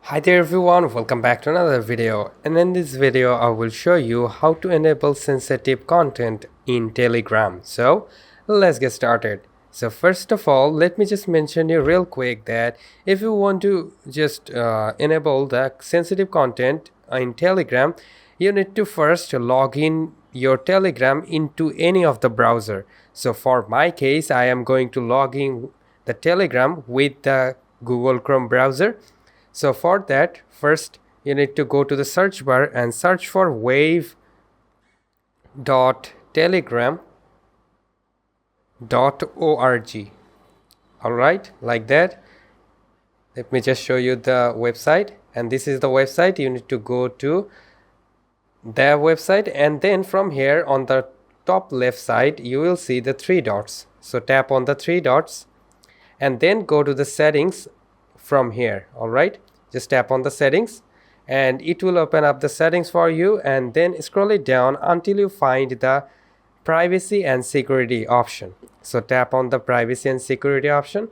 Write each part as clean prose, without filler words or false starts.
Hi there everyone, welcome back to another video, and in this video I will show you how to enable sensitive content in Telegram. So let's get started. So first of all, let me just mention you real quick that if you want to just enable the sensitive content in Telegram, you need to first log in your Telegram into any of the browser. So for my case, I am going to log in the Telegram with the Google Chrome browser. So for that, first you need to go to the search bar and search for wave.telegram.org. Alright, like that. Let me just show you the website, and this is the website. You need to go to the website, and then from here on the top left side you will see the three dots. So tap on the three dots and then go to the settings from here. All right, just tap on the settings and it will open up the settings for you, and then scroll it down until you find the privacy and security option. So tap on the privacy and security option,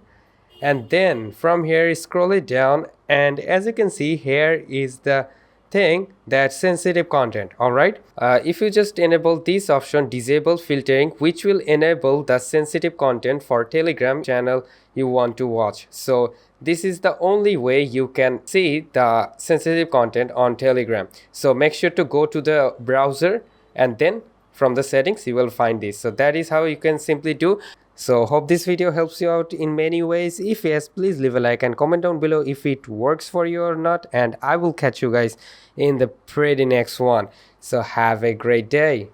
and then from here scroll it down, and as you can see, here is the thing that sensitive content. All right, if you just enable this option, disable filtering, which will enable the sensitive content for Telegram channel you want to watch. So this is the only way you can see the sensitive content on Telegram. So make sure to go to the browser, and then from the settings you will find this. So that is how you can simply do. So hope this video helps you out in many ways. If yes, please leave a like and comment down below if it works for you or not, and I will catch you guys in the pretty next one. So have a great day.